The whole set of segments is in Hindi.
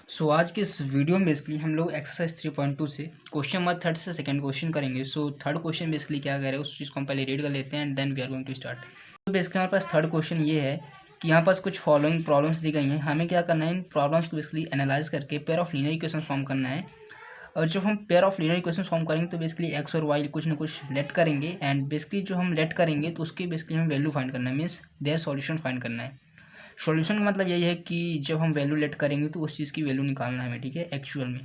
आज के इस वीडियो में बेसिकली हम लोग एक्सरसाइज 3.2 से क्वेश्चन नंबर थर्ड से सेकंड क्वेश्चन करेंगे। थर्ड क्वेश्चन बेसिकली क्या कह रहा है उस चीज़ को हम पहले रीड कर लेते हैं and then we are going to start. तो बेसिकली हमारे पास थर्ड क्वेश्चन ये है कि यहाँ पास कुछ फॉलोइंग प्रॉब्लम्स दी गई हैं। हमें क्या करना है, इन प्रॉब्लम्स को बेसिकली एनालाइज करके pair of linear equation form करना है। और जब हम pair of linear equation form करेंगे तो बेसिकली एक्स और वाई कुछ ना कुछ लेट करेंगे एंड बेसिकली जो हम लेट करेंगे तो उसकी बेसिकली हमें वैल्यू फाइंड करना है, मीन्स देयर सॉल्यूशन फाइंड करना है। सॉल्यूशन का मतलब यही है कि जब हम वैल्यू लेट करेंगे तो उस चीज़ की वैल्यू निकालना है हमें, ठीक है, एक्चुअल में।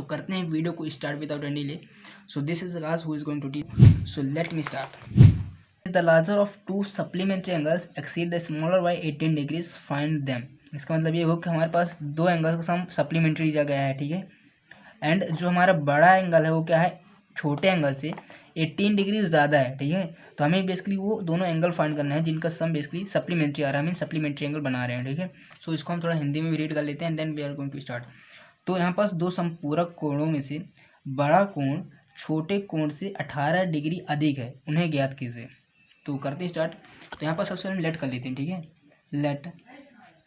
करते हैं वीडियो को start without any delay. This is Raj who is going to teach. Let me start. The larger of two supplementary angles exceed the smaller by 18 degrees, find them. इसका मतलब ये हो कि हमारे पास दो एंगल्स का सम सप्लीमेंट्री दिया गया है, ठीक है, एंड जो हमारा बड़ा एंगल है वो क्या है, छोटे एंगल से 18 डिग्री ज़्यादा है, ठीक है। तो हमें बेसिकली वो दोनों एंगल फाइंड करना है जिनका सम बेसिकली सप्लीमेंट्री आ रहा है, हमें सप्लीमेंट्री एंगल बना रहे हैं, ठीक है। इसको हम थोड़ा हिंदी में भी रीड कर लेते हैं and then we are going to start. तो यहाँ पास दो समपूरक कोणों में से बड़ा कोण छोटे कोण से 18 डिग्री अधिक है, उन्हें ज्ञात कीजिए। तो करते स्टार्ट। तो यहाँ पर सबसे पहले लेट कर लेते हैं, ठीक है। लेट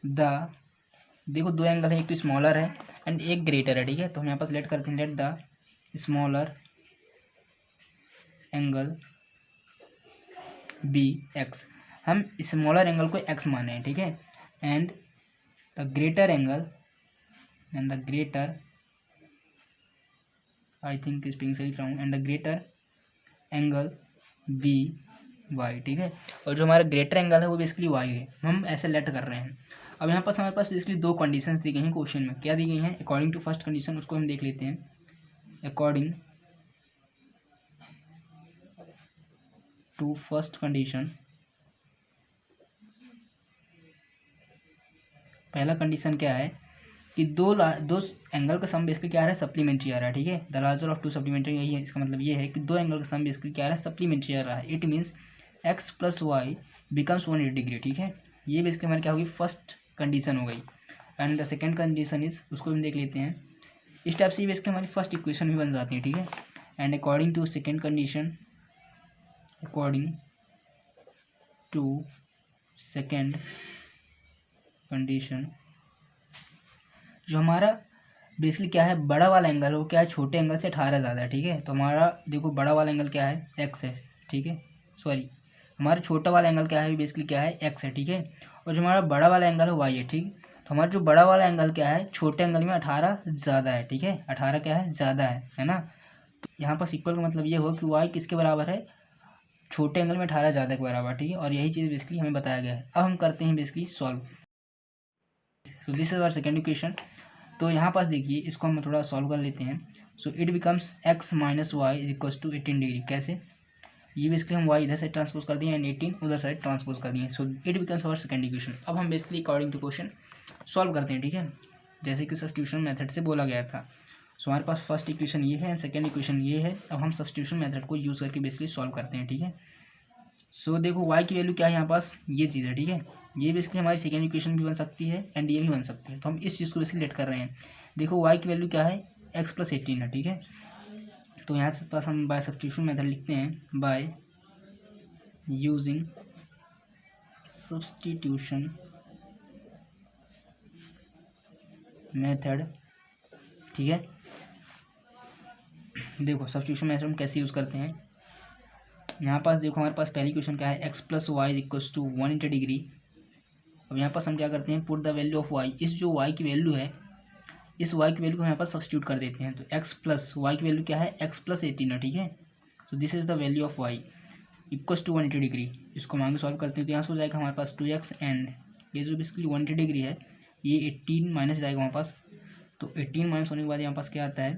द, देखो दो एंगल है, एक तो स्मॉलर है एंड एक ग्रेटर है, ठीक है। तो हम यहाँ पास लेट करते हैं, let the smaller angle be X. हम स्मॉलर एंगल को एक्स माने हैं, ठीक है, and the greater angle I think इस पिंग से लिख रहा हूँ, and the greater angle be Y, ठीक है। और जो हमारा ग्रेटर एंगल है वो बेसिकली वाई है, हम ऐसे लेट कर रहे हैं। अब यहाँ पास हमारे पास बेसिकली दो कंडीशंस दी गई हैं क्वेश्चन में। क्या दी गई हैं? अकॉर्डिंग टू फर्स्ट कंडीशन, उसको हम देख लेते हैं। अकॉर्डिंग टू फर्स्ट कंडीशन, पहला कंडीशन क्या है कि दो एंगल का सम बेसिकली क्या आ रहा है, सप्लीमेंट्री आ रहा है, ठीक है। The larger of two supplementary, यही है, इसका मतलब ये है कि दो एंगल का सम बेसिकली क्या आ रहा है, सप्लीमेंट्री आ रहा है। It means X plus Y becomes 180 degree, ठीक है। ये बेसिकली हमारी क्या होगी, फर्स्ट कंडीशन हो गई। And the second condition is, उसको हम देख लेते हैं। इस टाइप से ये बेसिकली हमारी फर्स्ट इक्वेशन भी बन जाती है, ठीक है। And according to second condition, according to second condition, जो हमारा बेसिकली क्या है, बड़ा वाला एंगल वो क्या है, छोटे एंगल से 18 ज़्यादा है, ठीक है। तो हमारा देखो बड़ा वाला एंगल क्या है, एक्स है, ठीक है। सॉरी, हमारा छोटा वाला एंगल क्या है, बेसिकली क्या है, एक्स है, ठीक है। और जो हमारा बड़ा वाला एंगल है वाई है, ठीक। तो हमारा जो बड़ा वाला एंगल क्या है, छोटे एंगल में 18 ज़्यादा है, ठीक है। 18 क्या है, ज़्यादा है ना। तो यहाँ पर इक्वल का मतलब ये हो कि वाई किसके बराबर है, छोटे एंगल में 18 ज़्यादा के बराबर, ठीक है। और यही चीज़ बेसिकली हमें बताया गया है। अब हम करते हैं basically solve. This is our second equation. तो यहाँ पास देखिए, इसको हम थोड़ा सॉल्व कर लेते हैं। It becomes X minus Y is equals to 18 degree. कैसे, ये बेसिकली हम वाई इधर साइड ट्रांसपोज कर दिए एंड 18 उधर साइड ट्रांसपोज कर दिए। It becomes our second equation. अब हम basically according to question solve करते हैं, ठीक है, जैसे कि सब्स्टिट्यूशन मेथड से बोला गया था। हमारे पास फर्स्ट इक्वेशन ये है एंड सेकेंड इक्वेशन ये है। अब हम सब्स्टिट्यूशन मेथड को यूज़ करके बेसिकली सॉल्व करते हैं, ठीक है। देखो वाई की वैल्यू क्या है, यहाँ पास ये चीज़ है, ठीक है। ये बेसिकली हमारी सेकेंड इक्वेशन भी बन सकती है एंड ये भी बन सकती है। तो हम इस चीज़ को बेसिकली लेट कर रहे हैं। देखो वाई की वैल्यू क्या है, एक्स प्लस 18 है, ठीक है। तो यहाँ से पास हम बाय सब्स्टिट्यूशन मेथड लिखते हैं, बाय यूजिंग सब्स्टिट्यूशन मेथड, ठीक है। देखो सब्स्टिट्यूशन मेथड हम कैसे यूज़ करते हैं। यहाँ पास देखो हमारे पास पहली क्वेश्चन क्या है, X plus Y is equals to 180 degree. अब यहाँ पास हम क्या करते हैं, put the value of Y. इस जो वाई की वैल्यू है, इस वाई की वैल्यू को यहाँ पर सब्स्टिट्यूट कर देते हैं। तो एक्स प्लस वाई की वैल्यू क्या है, एक्स प्लस 18 है, ठीक है। तो this is the value of Y equals to 180 degree. इसको मांगे सॉल्व करते हैं तो यहाँ से हो जाएगा हमारे पास 2x एंड ये जो बेसिकली 180 डिग्री है ये 18 माइनस जाएगा हमारे पास। तो 18 माइनस होने के बाद यहाँ पास क्या आता है,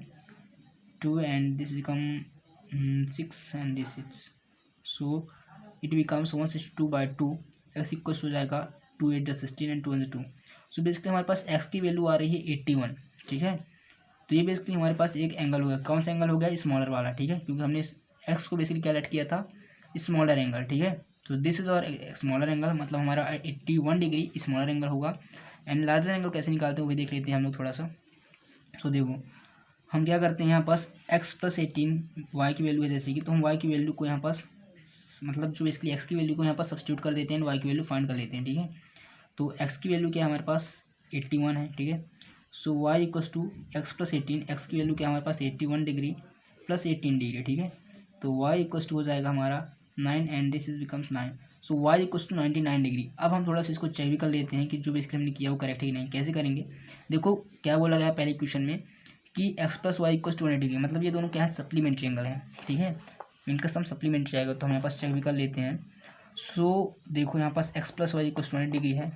2 and this become 6 and this is, so it becomes 162/2। X equals हो जाएगा 2 8 16 एंड 2 2। सो बेसिकली हमारे पास एक्स की वैल्यू आ रही है 81, ठीक है। तो ये बेसिकली हमारे पास एक एंगल हो गया। कौन सा एंगल हो गया, स्मॉलर वाला, ठीक है, क्योंकि हमने एक्स को बेसिकली क्या लेट किया था, स्मॉलर एंगल, ठीक है। तो दिस इज और स्मॉलर एंगल, मतलब हमारा 81 डिग्री स्मॉलर एंगल होगा। एंड लार्जर एंगल कैसे निकालते हैं वो भी देख लेते हैं हम लोग थोड़ा सा। देखो हम क्या करते हैं, यहाँ पास एक्स प्लस 18 वाई की वैल्यू है जैसे कि, तो हम वाई की वैल्यू को यहाँ पास मतलब जो बेसिकली एक्स की वैल्यू को यहाँ पर सब्स्टिट्यूट कर देते हैं, वाई की वैल्यू फाइंड कर लेते हैं, ठीक है। तो एक्स की वैल्यू क्या है हमारे पास, 81 है, ठीक है। So Y equals to x plus 18, x की वैल्यू क्या हमारे पास 81 डिग्री प्लस 18 डिग्री, ठीक है। तो वाई इक्वल्स टू हो जाएगा हमारा 9 and this is becomes 9। So Y equals to 99 degree. अब हम थोड़ा सा इसको चेक भी कर लेते हैं कि जो बेसिकली हमने किया वो करेक्ट है कि नहीं। कैसे करेंगे, देखो क्या बोला गया पहले क्वेश्चन में कि X plus Y equals to 180 degree, मतलब ये दोनों क्या है, सप्लीमेंट्री एंगल है, ठीक है। इनका सम सप्लीमेंट्री आएगा, तो हम यहाँ पास चेक भी कर लेते हैं। सो देखो यहाँ पास x plus Y equals to 180 degree है,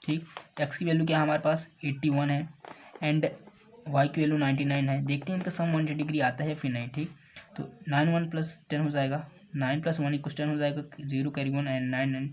ठीक। एक्स की वैल्यू क्या है हमारे पास 81 है एंड वाई की वैल्यू 99 है। देखते हैं इनका सम 180 डिग्री आता है फिर नहीं, ठीक। तो 9 1 प्लस 10 हो जाएगा, 9 प्लस 1 इक्वल्स 10 हो जाएगा, 0 कैरी 1 एंड 9 एंड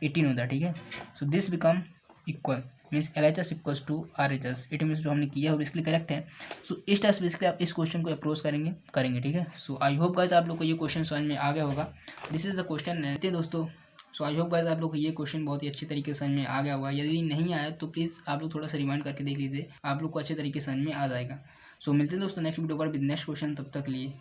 18 होता है, ठीक है। So this become equal means LHS equals to RHS। It means जो हमने किया है वो बेसिकली करेक्ट है। सो इस टाइप से बेसिकली आप इस क्वेश्चन को अप्रोच करेंगे, ठीक है। सो आई होप गाइस आप लोग को ये क्वेश्चन समझ में आ गया होगा। दिस इज द क्वेश्चन रहते दोस्तों। सो आई होप गाइस आप लोग को ये क्वेश्चन बहुत ही अच्छे तरीके से समझ में आ गया होगा। यदि नहीं आया तो प्लीज़ आप लोग थोड़ा सा रिमाइंड करके देख लीजिए, आप लोग को अच्छे तरीके से समझ में आ जाएगा। सो मिलते हैं दोस्तों नेक्स्ट वीडियो पर विद नेक्स्ट क्वेश्चन, तब तक लिए